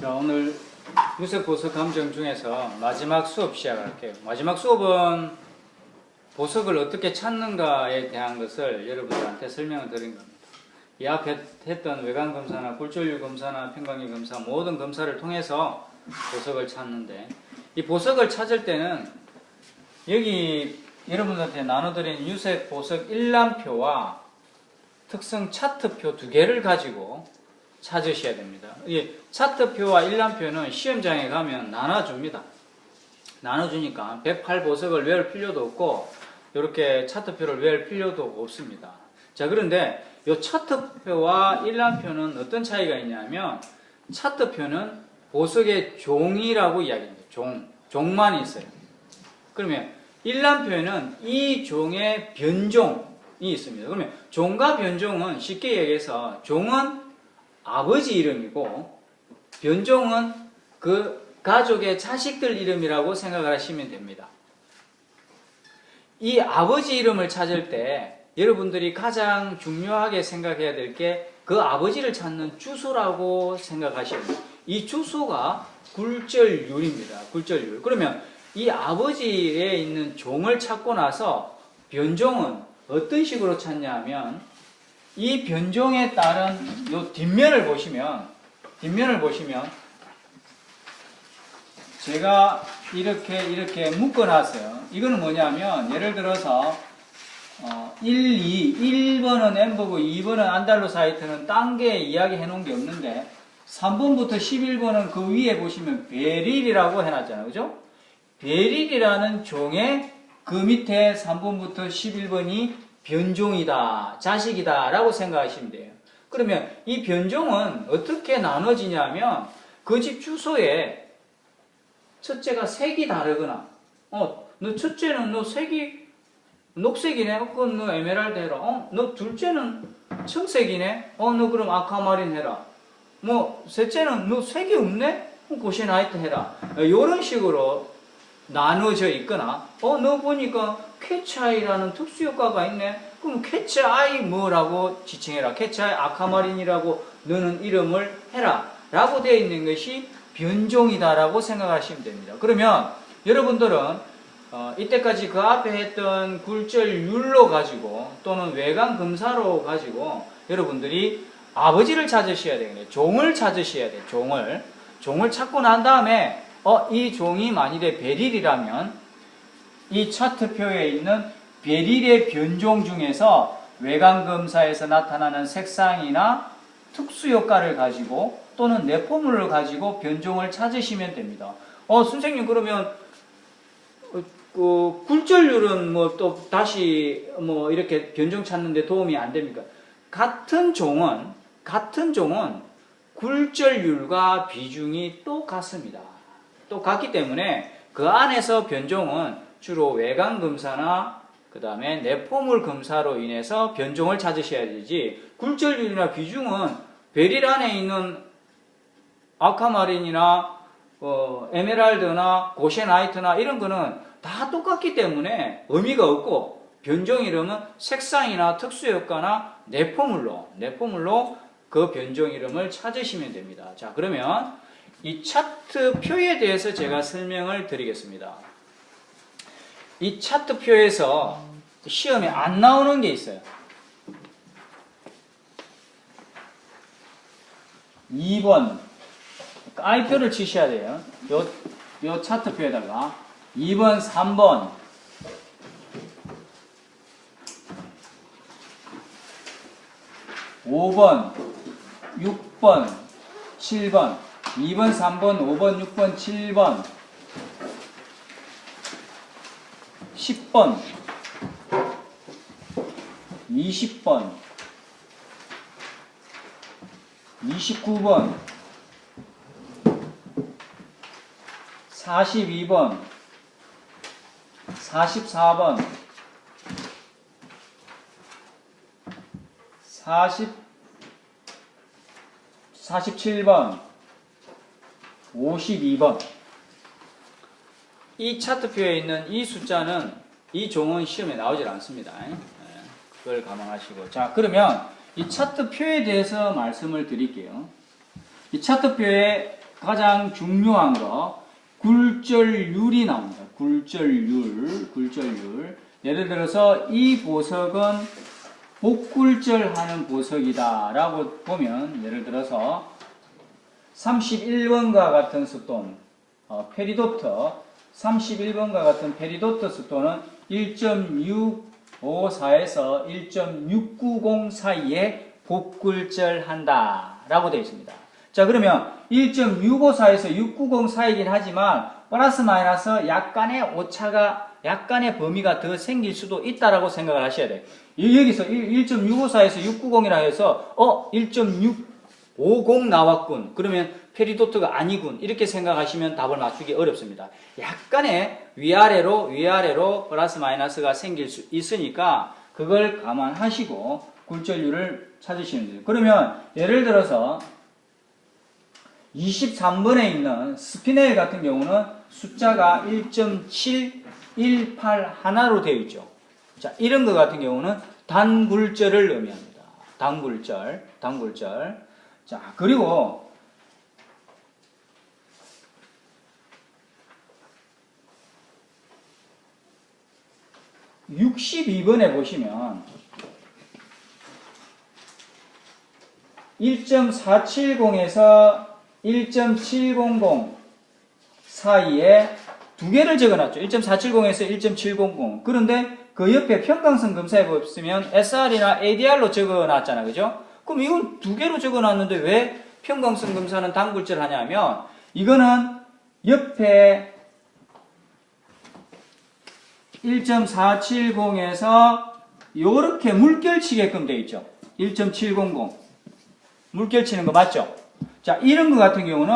자, 오늘 유색 보석 감정 중에서 마지막 수업 시작할게요. 마지막 수업은 보석을 어떻게 찾는가에 대한 것을 여러분들한테 설명을 드린 겁니다. 이 앞에 했던 외관 검사나 굴절률 검사나 평광률 검사 모든 검사를 통해서 보석을 찾는데, 이 보석을 찾을 때는 여기 여러분들한테 나눠드린 유색 보석 일람표와 특성 차트표 두 개를 가지고 찾으셔야 됩니다. 이 차트표와 일람표는 시험장에 가면 나눠줍니다. 나눠주니까 108보석을 외울 필요도 없고 이렇게 차트표를 외울 필요도 없습니다. 자, 그런데 이 차트표와 일람표는 어떤 차이가 있냐면, 차트표는 보석의 종이라고 이야기합니다. 종만 있어요. 그러면 일람표에는 이 종의 변종이 있습니다. 그러면 종과 변종은 쉽게 얘기해서 종은 아버지 이름이고 변종은 그 가족의 자식들 이름이라고 생각을 하시면 됩니다. 이 아버지 이름을 찾을 때 여러분들이 가장 중요하게 생각해야 될 게 그 아버지를 찾는 주소라고 생각하셔야 돼요. 이 주소가 굴절률입니다. 굴절률. 그러면 이 아버지에 있는 종을 찾고 나서 변종은 어떤 식으로 찾냐면, 이 변종에 따른 요 뒷면을 보시면 제가 이렇게 묶어놨어요. 이거는 뭐냐면, 예를 들어서 1번은 엠버고 2번은 안달로사이트는 딴 게 이야기해 놓은 게 없는데, 3번부터 11번은 그 위에 보시면 베릴이라고 해놨잖아요. 그죠? 베릴이라는 종의 그 밑에 3번부터 11번이 변종이다, 자식이다 라고 생각하시면 돼요. 그러면 이 변종은 어떻게 나눠지냐면, 그 집 주소에 첫째가 색이 다르거나, 너 첫째는 너 색이 녹색이네? 그건 너 에메랄드 해라. 너 둘째는 청색이네? 너 그럼 아카마린 해라. 뭐 셋째는 너 색이 없네? 고시나이트 해라. 이런 식으로 나눠져 있거나, 너 보니까 캐치아이라는 특수효과가 있네? 그럼 캐치아이 뭐라고 지칭해라. 캐치아이 아카마린이라고 너는 이름을 해라. 라고 되어 있는 것이 변종이다라고 생각하시면 됩니다. 그러면 여러분들은 이때까지 그 앞에 했던 굴절률로 가지고 또는 외관 검사로 가지고 여러분들이 아버지를 찾으셔야 되겠네요. 종을 찾으셔야 돼요. 종을 찾고 난 다음에 이 종이 만일에 베릴이라면 이 차트표에 있는 베릴의 변종 중에서 외관 검사에서 나타나는 색상이나 특수효과를 가지고 또는 내포물을 가지고 변종을 찾으시면 됩니다. 선생님, 그러면 굴절률은 뭐 또 다시 뭐 이렇게 변종 찾는데 도움이 안 됩니까? 같은 종은 굴절률과 비중이 똑같습니다. 똑같기 때문에 그 안에서 변종은 주로 외관 검사나 그 다음에 내포물 검사로 인해서 변종을 찾으셔야 되지, 굴절률이나 비중은 베릴 안에 있는 아카마린이나 에메랄드나 고셰나이트나 이런 거는 다 똑같기 때문에 의미가 없고, 변종 이름은 색상이나 특수효과나 내포물로 그 변종 이름을 찾으시면 됩니다. 자, 그러면 이 차트표에 대해서 제가 설명을 드리겠습니다. 이 차트표에서 시험에 안 나오는 게 있어요. 2번 I표를 치셔야 돼요. 요 차트표에다가 2번, 3번, 5번, 6번, 7번, 2번, 3번, 5번, 6번, 7번, 10번, 20번, 29번, 42번, 44번, 47번, 52번. 이 차트표에 있는 이 숫자는, 이 종은 시험에 나오질 않습니다. 그걸 감안하시고. 자, 그러면 이 차트표에 대해서 말씀을 드릴게요. 이 차트표에 가장 중요한 거 굴절률이 나옵니다. 굴절률. 예를 들어서 이 보석은 복굴절하는 보석이다 라고 보면 예를 들어서 31번과 같은 스톤 페리도트 31번과 같은 페리도트 스톤은 1.654에서 1.690 사이에 복굴절한다 라고 되어 있습니다. 자, 그러면 1.654에서 690 사이긴 하지만 플러스 마이너스 약간의 오차가 약간의 범위가 더 생길 수도 있다라고 생각을 하셔야 돼요. 여기서 1.654에서 690이라 해서 1.650 나왔군. 그러면 페리도트가 아니군. 이렇게 생각하시면 답을 맞추기 어렵습니다. 약간의 위아래로 플러스 마이너스가 생길 수 있으니까 그걸 감안하시고 굴절률을 찾으시면 돼요. 그러면 예를 들어서 23번에 있는 스피넬 같은 경우는 숫자가 1.718 하나로 되어 있죠. 자, 이런 것 같은 경우는 단굴절을 의미합니다. 단굴절. 자, 그리고 62번에 보시면 1.470에서 1.700 사이에 두 개를 적어놨죠. 1.470에서 1.700. 그런데 그 옆에 평강성 검사해 보시면 SR이나 ADR로 적어놨잖아요. 그죠? 그럼 이건 두 개로 적어놨는데 왜 평강성 검사는 단굴절 하냐면 이거는 옆에 1.470에서 요렇게 물결치게끔 되어 있죠. 1.700. 물결치는 거 맞죠? 자, 이런 거 같은 경우는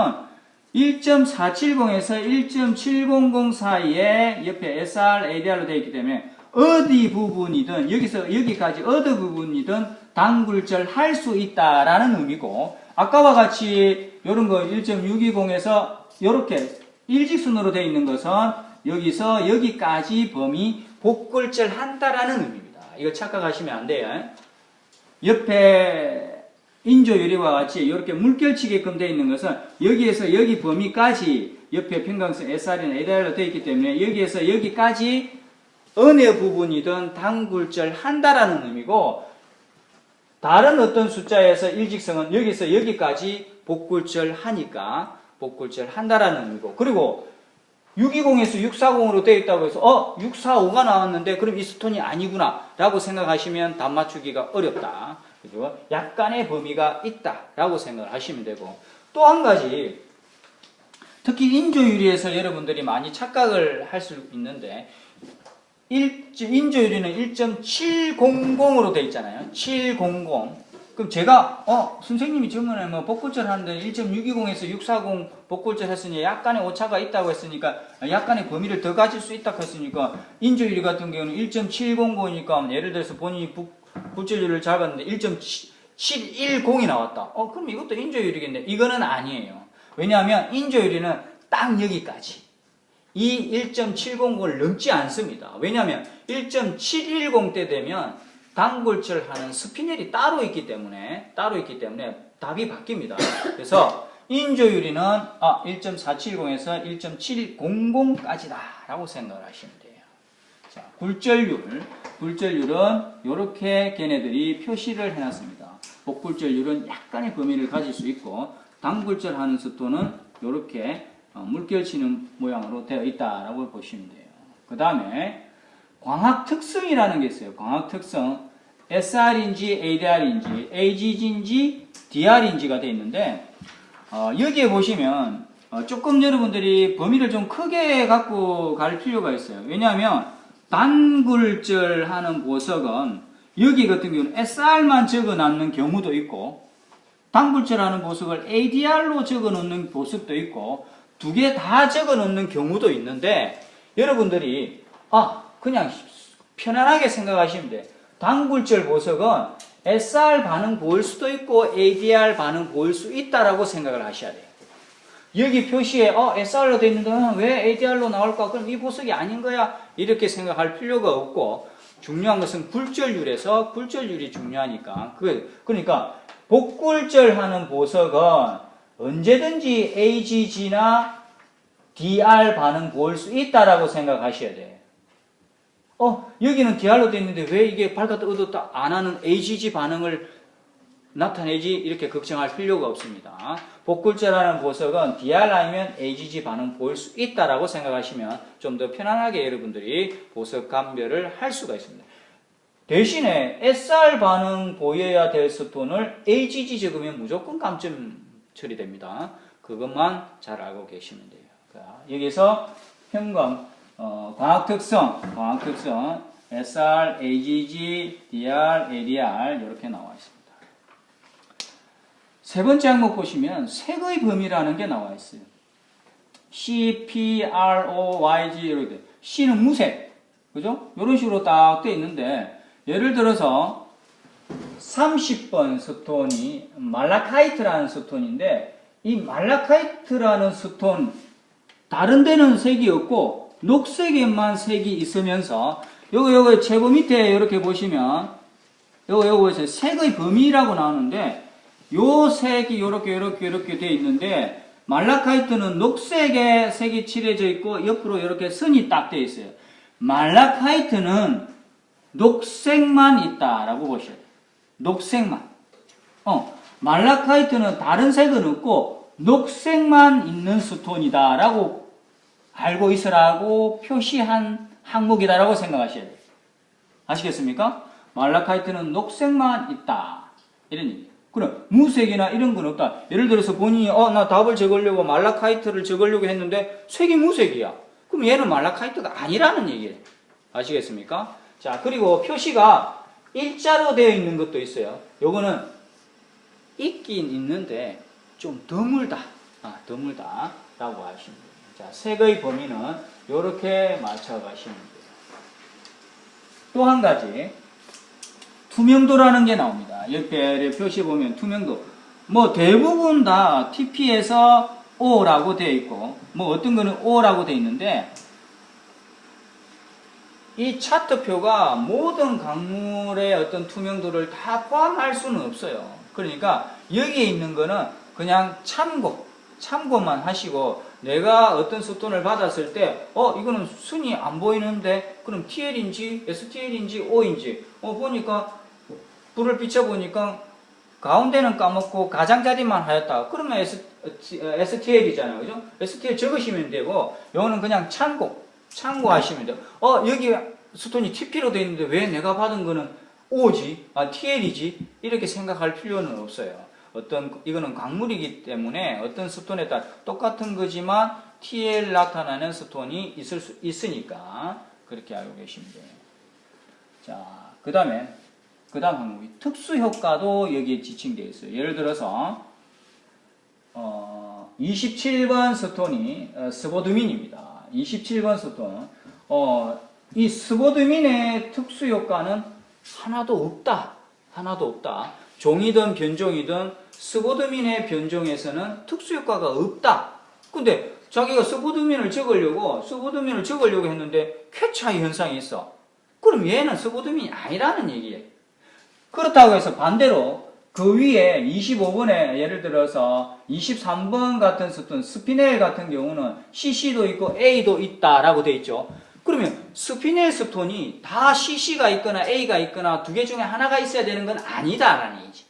1.470에서 1.700 사이에 옆에 SR, ADR로 되어 있기 때문에 어디 부분이든 여기서 여기까지 어디 부분이든 단굴절 할 수 있다라는 의미고 아까와 같이 이런 거 1.620에서 이렇게 일직선으로 되어 있는 것은 여기서 여기까지 범위 복굴절 한다라는 의미입니다. 이거 착각하시면 안 돼요. 옆에 인조유리와 같이 이렇게 물결치게끔 되어 있는 것은 여기에서 여기 범위까지 옆에 평강성 SR이나 ADR로 되어 있기 때문에 여기에서 여기까지 어느 부분이든 단굴절 한다라는 의미고 다른 어떤 숫자에서 일직선은 여기서 여기까지 복굴절 하니까 복굴절 한다라는 의미고 그리고 620에서 640으로 되어 있다고 해서 645가 나왔는데 그럼 이 스톤이 아니구나 라고 생각하시면 답 맞추기가 어렵다. 그리고 약간의 범위가 있다라고 생각을 하시면 되고 또 한 가지 특히 인조유리에서 여러분들이 많이 착각을 할 수 있는데 인조유리는 1.700으로 되어 있잖아요. 700. 그럼 제가 선생님이 저번에 뭐 복굴절 하는데 1.620에서 640 복굴절 했으니 약간의 오차가 있다고 했으니까 약간의 범위를 더 가질 수 있다고 했으니까 인조유리 같은 경우는 1.700이니까 예를 들어서 본인이 굴절률을 잘 봤는데 1.710이 나왔다. 그럼 이것도 인조유리겠네. 이거는 아니에요. 왜냐하면 인조유리는 딱 여기까지. 이 1.700을 넘지 않습니다. 왜냐하면 1.710 때 되면 단굴절 하는 스피넬이 따로 있기 때문에 답이 바뀝니다. 그래서 인조유리는 1.470에서 1.700까지다 라고 생각을 하시면 돼요. 자, 굴절률은 이렇게 걔네들이 표시를 해놨습니다. 복굴절률은 약간의 범위를 가질 수 있고 단굴절 하는 스톤은 이렇게 물결치는 모양으로 되어 있다라고 보시면 돼요. 그 다음에 광학 특성이라는 게 있어요. 광학 특성 SR인지 ADR인지 AGG인지 DR인지가 되어 있는데 여기에 보시면 조금 여러분들이 범위를 좀 크게 갖고 갈 필요가 있어요. 왜냐하면 단굴절 하는 보석은 여기 같은 경우는 SR만 적어 놨는 경우도 있고 단굴절 하는 보석을 ADR로 적어 놓는 보석도 있고 두 개 다 적어 놓는 경우도 있는데 여러분들이 그냥 편안하게 생각하시면 돼요. 단굴절 보석은 SR 반응 보일 수도 있고 ADR 반응 보일 수 있다라고 생각을 하셔야 돼요. 여기 표시에 SR로 되어 있는데 왜 ADR로 나올까? 그럼 이 보석이 아닌 거야? 이렇게 생각할 필요가 없고 중요한 것은 굴절률에서 굴절률이 중요하니까 그러니까 복굴절 하는 보석은 언제든지 AGG나 DR 반응 볼 수 있다라고 생각하셔야 돼요. 여기는 DR로 되어 있는데 왜 이게 밝았다 어둡다 안 하는 AGG 반응을 나타내지? 이렇게 걱정할 필요가 없습니다. 복굴자라는 보석은 DR 아니면 AGG 반응 보일 수 있다라고 생각하시면 좀 더 편안하게 여러분들이 보석 감별을 할 수가 있습니다. 대신에 SR 반응 보여야 될 스톤을 AGG 적으면 무조건 감점 처리됩니다. 그것만 잘 알고 계시면 돼요. 여기서 현광 광학 특성 SR, AGG, DR, ADR 이렇게 나와 있습니다. 세 번째 항목 보시면 색의 범위라는 게 나와 있어요. C, P, R, O, Y, G 이렇게 C는 무색, 그죠? 이런 식으로 딱 돼 있는데 예를 들어서 30번 스톤이 말라카이트라는 스톤인데 이 말라카이트라는 스톤 다른 데는 색이 없고 녹색에만 색이 있으면서 요거 제곱 밑에 이렇게 보시면 요거 색의 범위라고 나오는데 요 색이 요렇게 돼 있는데 말라카이트는 녹색에 색이 칠해져 있고 옆으로 이렇게 선이 딱 돼 있어요. 말라카이트는 녹색만 있다라고 보셔야 돼요. 녹색만. 말라카이트는 다른 색은 없고 녹색만 있는 스톤이다라고 알고 있으라고 표시한 항목이다라고 생각하셔야 돼요. 아시겠습니까? 말라카이트는 녹색만 있다. 이런 얘기예요. 그럼 무색이나 이런 건 없다. 예를 들어서 본인이 나 답을 적으려고 말라카이트를 적으려고 했는데 색이 무색이야. 그럼 얘는 말라카이트가 아니라는 얘기예요. 아시겠습니까? 자, 그리고 표시가 일자로 되어 있는 것도 있어요. 요거는 있긴 있는데 좀 드물다. 드물다라고 하시면 돼요. 자, 색의 범위는 이렇게 맞춰가시면 돼요. 또 한 가지 투명도라는 게 나옵니다. 옆에 표시 보면 투명도 뭐 대부분 다 TP에서 O라고 되어 있고 뭐 어떤 거는 O라고 되어 있는데 이 차트표가 모든 강물의 어떤 투명도를 다 포함할 수는 없어요. 그러니까 여기에 있는 거는 그냥 참고만 하시고 내가 어떤 스톤을 받았을 때 이거는 순이 안 보이는데 그럼 TL인지 STL인지 O인지 보니까 불을 비춰보니까 가운데는 까먹고 가장자리만 하였다. 그러면 STL이잖아요. 그죠? STL 적으시면 되고 이거는 그냥 참고하시면 돼요. 여기 스톤이 TP로 되어 있는데 왜 내가 받은 거는 O지? TL이지? 이렇게 생각할 필요는 없어요. 이거는 광물이기 때문에 어떤 스톤에 따라 똑같은 거지만 TL 나타나는 스톤이 있을 수 있으니까 그렇게 알고 계시면 돼요. 자, 그 다음 항목이 특수 효과도 여기에 지칭되어 있어요. 예를 들어서 27번 스톤이 스보드민입니다. 27번 스톤 이 스보드민의 특수 효과는 하나도 없다. 종이든 변종이든 스보드민의 변종에서는 특수 효과가 없다. 근데 자기가 스보드민을 적으려고 했는데 쾌차의 현상이 있어. 그럼 얘는 스보드민이 아니라는 얘기예요. 그렇다고 해서 반대로 그 위에 25번에 예를 들어서 23번 같은 스톤 스피넬 같은 경우는 CC도 있고 A도 있다라고 돼 있죠. 그러면 스피넬 스톤이 다 CC가 있거나 A가 있거나 두 개 중에 하나가 있어야 되는 건 아니다라는 얘기지.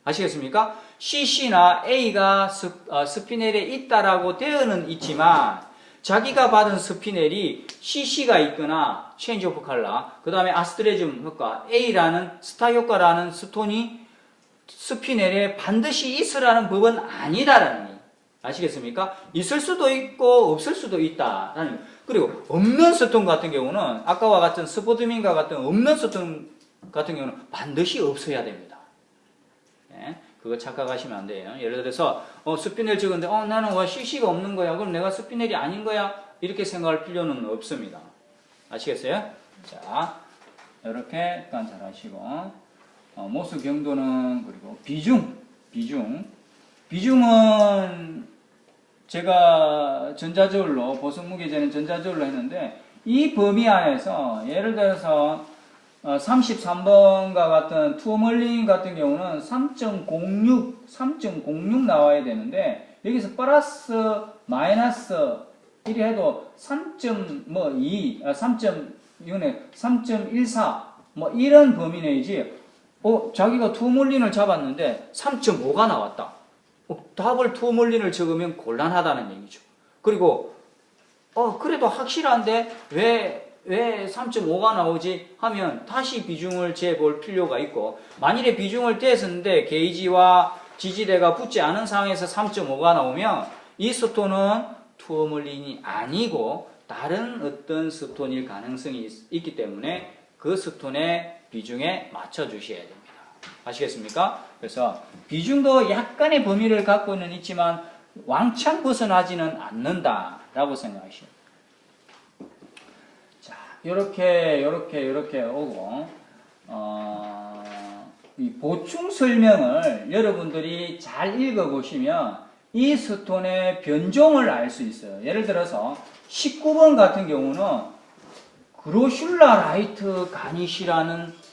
아시겠습니까? CC나 A가 스피넬에 있다라고 되어는 있지만 자기가 받은 스피넬이 CC가 있거나 체인지 오브 컬러, 그 다음에 아스트레즘 효과, A라는 스타 효과라는 스톤이 스피넬에 반드시 있으라는 법은 아니다라는 얘기. 아시겠습니까? 있을 수도 있고 없을 수도 있다라는. 그리고 없는 스톤 같은 경우는 아까와 같은 스보드민과 같은 없는 스톤 같은 경우는 반드시 없어야 됩니다. 네, 그거 착각하시면 안 돼요. 예를 들어서 스피넬 적은데 나는 왜 CC가 없는 거야? 그럼 내가 스피넬이 아닌 거야? 이렇게 생각할 필요는 없습니다. 아시겠어요? 자, 이렇게 관찰하시고 모수 경도는 그리고 비중은 제가 전자저울로 보석 무게재는 전자저울로 했는데 이 범위 안에서 예를 들어서 33번과 같은 투어멀링 같은 경우는 3.06 나와야 되는데 여기서 플러스 마이너스 이리 해도 3.2, 3.14 뭐 이런 범위 내지 자기가 투어멀린을 잡았는데 3.5가 나왔다. 답을 투어멀린을 적으면 곤란하다는 얘기죠. 그리고 그래도 확실한데 왜 3.5가 나오지 하면 다시 비중을 재볼 필요가 있고, 만일에 비중을 떼었는데 게이지와 지지대가 붙지 않은 상황에서 3.5가 나오면 이 스톤은 투어멀린이 아니고 다른 어떤 스톤일 가능성이 있기 때문에 그 스톤의 비중에 맞춰 주셔야 됩니다. 아시겠습니까? 그래서 비중도 약간의 범위를 갖고는 있지만 왕창 벗어나지는 않는다라고 생각하시면 됩니다. 이렇게 오고, 이 보충 설명을 여러분들이 잘 읽어보시면 이 스톤의 변종을 알 수 있어요. 예를 들어서 19번 같은 경우는 그로슐라 라이트 가닛이라는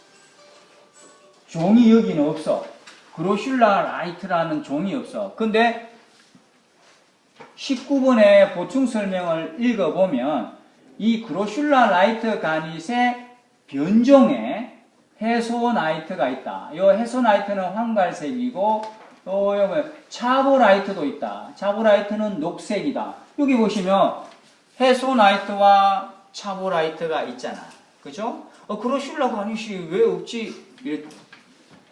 종이 여기는 없어. 그로슐라 라이트라는 종이 없어. 근데 19번의 보충 설명을 읽어보면 이 그로슐라 라이트 가닛의 변종에 해소나이트가 있다. 이 해소나이트는 황갈색이고 차보라이트도 있다. 차보라이트는 녹색이다. 여기 보시면 해소나이트와 차보라이트가 있잖아. 그죠? 그로슐라 가닛이 왜 없지?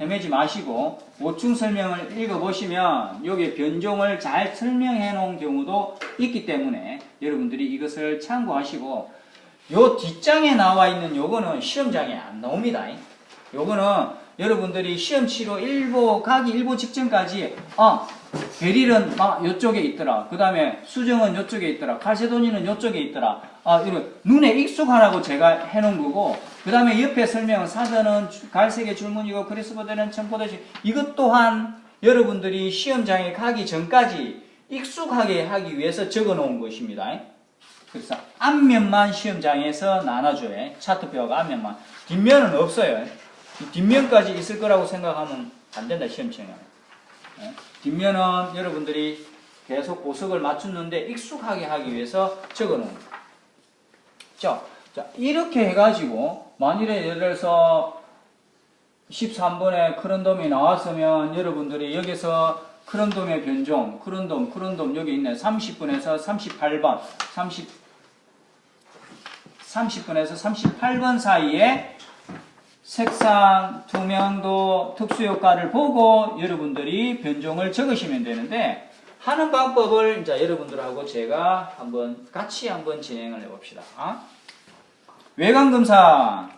헤매지 마시고 보충 설명을 읽어보시면 여기 변종을 잘 설명해 놓은 경우도 있기 때문에 여러분들이 이것을 참고하시고, 요 뒷장에 나와 있는 요거는 시험장에 안 나옵니다. 요거는 여러분들이 시험 치료 가기 일보 직전까지 베릴은 요쪽에 있더라. 그 다음에 수정은 요쪽에 있더라. 칼세도니는 요쪽에 있더라. 이런 눈에 익숙하라고 제가 해놓은 거고, 그 다음에 옆에 설명은 사전은 갈색의 줄무늬고 그리스보드는 첨포도시, 이것 또한 여러분들이 시험장에 가기 전까지 익숙하게 하기 위해서 적어 놓은 것입니다. 그래서 앞면만 시험장에서 나눠줘요. 차트표가 앞면만. 뒷면은 없어요. 뒷면까지 있을 거라고 생각하면 안 된다, 시험장에. 뒷면은 여러분들이 계속 보석을 맞추는데 익숙하게 하기 위해서 적어 놓은 거예요. 자, 이렇게 해가지고, 만일에 예를 들어서 13번에 크런돔이 나왔으면 여러분들이 여기서 크런돔의 변종, 크런돔 여기 있네. 30분에서 38번, 30분에서 38번 사이에 색상, 투명도, 특수효과를 보고 여러분들이 변종을 적으시면 되는데, 하는 방법을 이제 여러분들하고 제가 같이 한번 진행을 해봅시다. 외관검사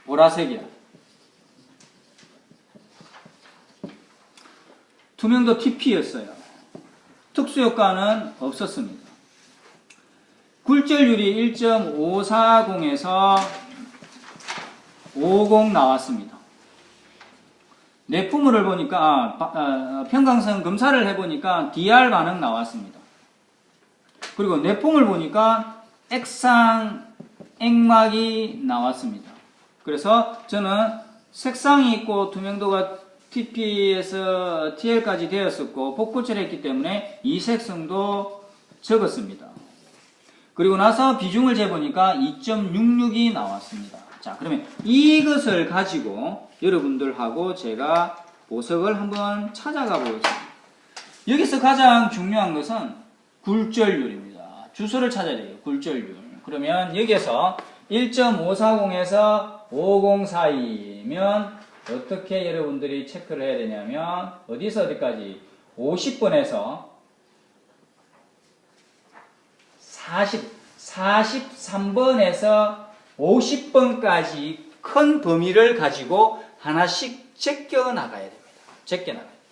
보라색이야. 투명도 TP였어요. 특수효과는 없었습니다. 굴절율이 1.540에서 50 나왔습니다. 내품을 보니까 평강성 검사를 해보니까 DR 반응 나왔습니다. 그리고 내품을 보니까 액상 액막이 나왔습니다. 그래서 저는 색상이 있고 투명도가 TP에서 TL까지 되었었고 복구철했기 때문에 이색성도 적었습니다. 그리고 나서 비중을 재보니까 2.66이 나왔습니다. 자, 그러면 이것을 가지고 여러분들하고 제가 보석을 한번 찾아가 보겠습니다. 여기서 가장 중요한 것은 굴절율입니다. 주소를 찾아야 돼요. 굴절율. 그러면 여기에서 1.540에서 50 사이면 어떻게 여러분들이 체크를 해야 되냐면 어디서 어디까지 50번에서 43번에서 50번까지 큰 범위를 가지고 하나씩 제껴 나가야 됩니다. 제껴 나가야 됩니다.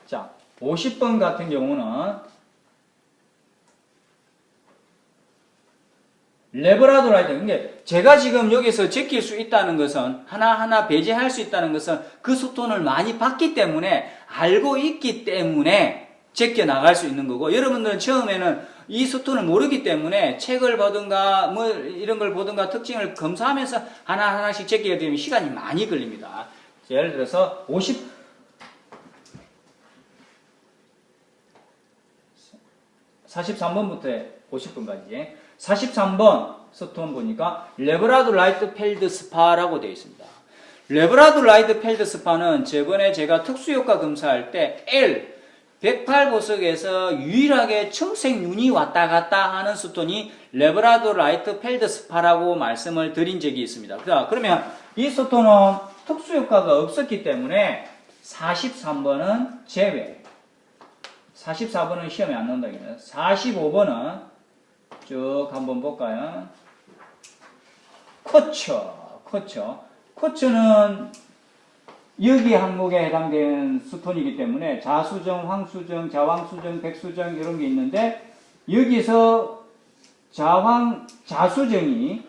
자, 50번 같은 경우는 레브라도라이트. 그러니까 제가 지금 여기서 제낄 수 있다는 것은, 하나하나 배제할 수 있다는 것은 그 스톤을 많이 봤기 때문에, 알고 있기 때문에 제껴 나갈 수 있는 거고, 여러분들은 처음에는 이 스톤을 모르기 때문에 책을 보든가 뭐 이런 걸 보든가 특징을 검사하면서 하나하나씩 제끼게 되면 시간이 많이 걸립니다. 예를 들어서 43번부터 50번까지 43번 스톤 보니까 레브라도 라이트 펠드스파라고 되어 있습니다. 레브라도 라이트 펠드스파는 저번에 제가 특수효과 검사할 때 L 108보석에서 유일하게 청색 눈이 왔다 갔다 하는 스톤이 레브라도 라이트 펠드스파라고 말씀을 드린 적이 있습니다. 자, 그러면 이 스톤은 특수효과가 없었기 때문에 43번은 제외. 44번은 시험에 안 나온다. 45번은 쭉 한번 볼까요? 쿼츠는 여기 항목에 해당되는 스톤이기 때문에 자수정, 황수정, 자황수정, 백수정 이런 게 있는데 여기서 자수정이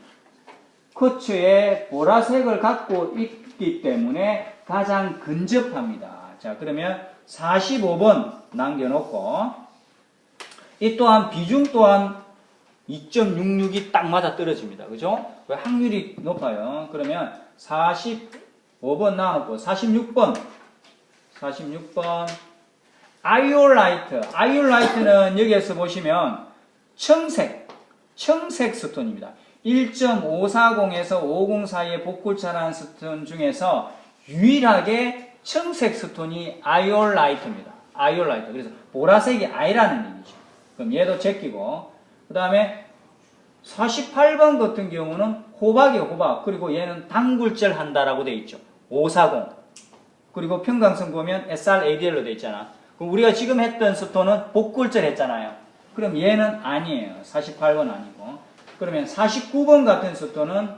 쿼츠의 보라색을 갖고 있기 때문에 가장 근접합니다. 자, 그러면 45번 남겨놓고 이 또한 비중 또한 2.66이 딱 맞아 떨어집니다. 그죠? 확률이 높아요. 그러면 45번 나와놓고 46번 아이올라이트는 여기에서 보시면 청색 스톤입니다. 1.540에서 50 사이에 복굴차라는 스톤 중에서 유일하게 청색 스톤이 아이올라이트입니다. 아이올라이트. 그래서 보라색이 아이라는 얘기죠. 그럼 얘도 제끼고 그 다음에 48번 같은 경우는 호박이에요. 호박. 그리고 얘는 단굴절 한다라고 되어 있죠. 540. 그리고 평강성 보면 SRADL로 되어 있잖아. 그럼 우리가 지금 했던 스톤은 복굴절 했잖아요. 그럼 얘는 아니에요. 48번 아니고. 그러면 49번 같은 스톤은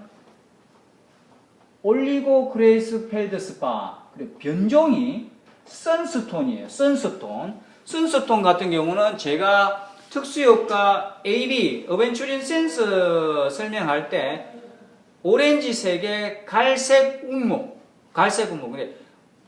올리고 그레이스 펠드스파. 그리고 변종이 선스톤이에요. 선스톤 같은 경우는 제가 특수효과 AB, 어벤츄린 센서 설명할 때 오렌지색의 갈색 운목. 근데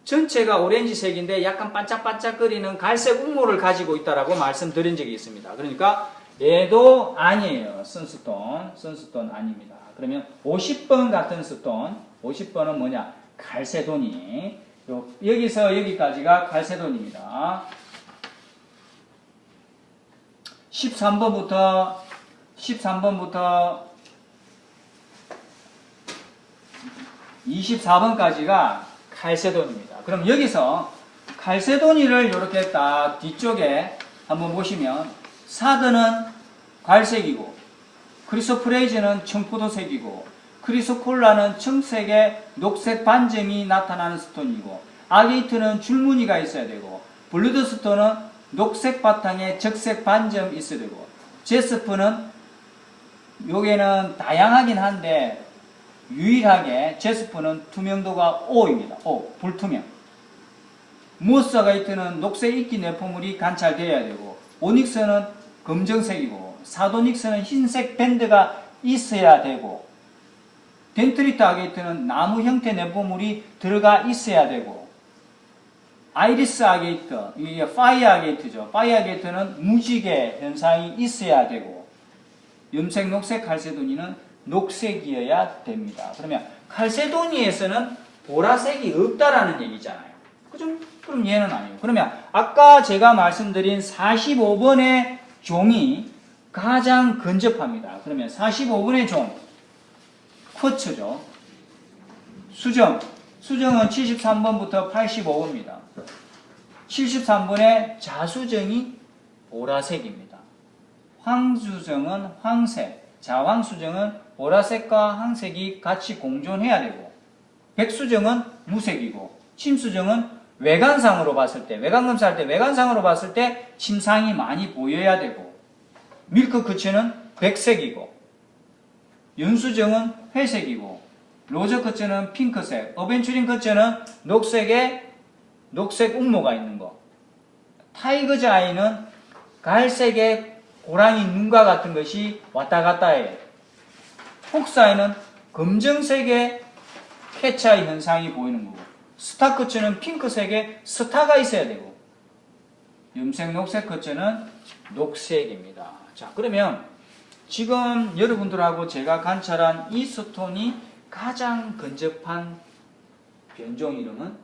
전체가 오렌지색인데 약간 반짝반짝거리는 갈색 운모를 가지고 있다라고 말씀드린 적이 있습니다. 그러니까 얘도 아니에요. 선스톤 아닙니다. 그러면 50번 같은 스톤, 50번은 뭐냐? 갈세돈이. 여기서 여기까지가 갈세돈입니다. 13번부터 24번까지가 칼세돈입니다. 그럼 여기서 칼세돈이를 이렇게 딱 뒤쪽에 한번 보시면 사드는 갈색이고 크리소프레이즈는 청포도색이고 크리소콜라는 청색의 녹색 반점이 나타나는 스톤이고 아게이트는 줄무늬가 있어야 되고 블루드스톤은 녹색 바탕에 적색 반점 있어야 되고 제스프는 여기는 다양하긴 한데 유일하게 제스프는 투명도가 O입니다. O, 불투명. 모스아가이트는 녹색 이끼 내포물이 관찰되어야 되고 오닉스는 검정색이고 사도닉스는 흰색 밴드가 있어야 되고 덴트리트 아게이트는 나무 형태 내포물이 들어가 있어야 되고 아이리스 아게이트, 이게 파이어 아게이트죠. 파이어 아게이트는 무지개 현상이 있어야 되고 염색, 녹색, 칼세도니는 녹색이어야 됩니다. 그러면 칼세도니에서는 보라색이 없다라는 얘기잖아요. 그죠? 그럼 얘는 아니에요. 그러면 아까 제가 말씀드린 45번의 종이 가장 근접합니다. 그러면 45번의 종 쿼츠죠. 수정은 73번부터 85번입니다. 73번의 자수정이 보라색입니다. 황수정은 황색, 자황수정은 보라색과 황색이 같이 공존해야 되고 백수정은 무색이고 침수정은 외관상으로 봤을 때 외관검사할 때 외관상으로 봤을 때 침상이 많이 보여야 되고 밀크 커츠는 백색이고 연수정은 회색이고 로저 커츠는 핑크색, 어벤츄린 커츠는 녹색 운모가 있는 거. 타이거즈 아이는 갈색의 고라니 눈과 같은 것이 왔다 갔다 해요. 폭스아이는 검정색의 캐치아이 현상이 보이는 거고 스타 커츠는 핑크색의 스타가 있어야 되고 염색, 녹색 커츠는 녹색입니다. 자, 그러면 지금 여러분들하고 제가 관찰한 이 스톤이 가장 근접한 변종 이름은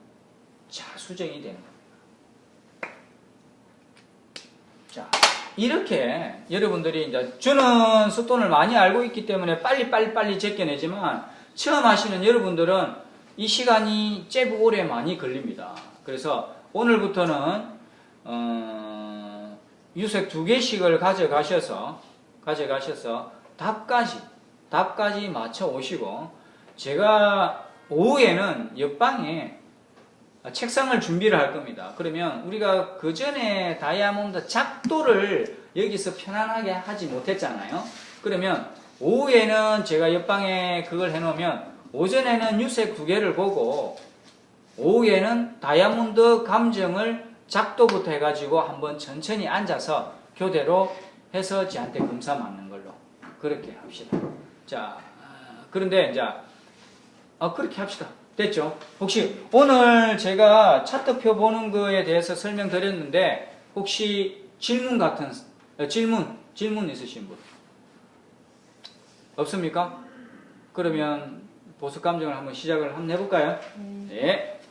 자수정이 되는 겁니다. 자, 이렇게 여러분들이 이제 저는 스톤을 많이 알고 있기 때문에 빨리 제껴내지만 처음 하시는 여러분들은 이 시간이 꽤 오래 많이 걸립니다. 그래서 오늘부터는 유색 2개씩을 가져가셔서 답까지 맞춰 오시고 제가 오후에는 옆방에 책상을 준비를 할 겁니다. 그러면 우리가 그 전에 다이아몬드 작도를 여기서 편안하게 하지 못했잖아요. 그러면 오후에는 제가 옆방에 그걸 해놓으면 오전에는 유색 2개를 보고 오후에는 다이아몬드 감정을 작도부터 해가지고 한번 천천히 앉아서 교대로 해서 저한테 검사 맞는 걸로 그렇게 합시다. 자, 그런데 이제 그렇게 합시다. 됐죠? 혹시 오늘 제가 차트표 보는 거에 대해서 설명드렸는데 혹시 질문 있으신 분 없습니까? 그러면 보습 감정을 한번 시작을 한번 해볼까요? 네.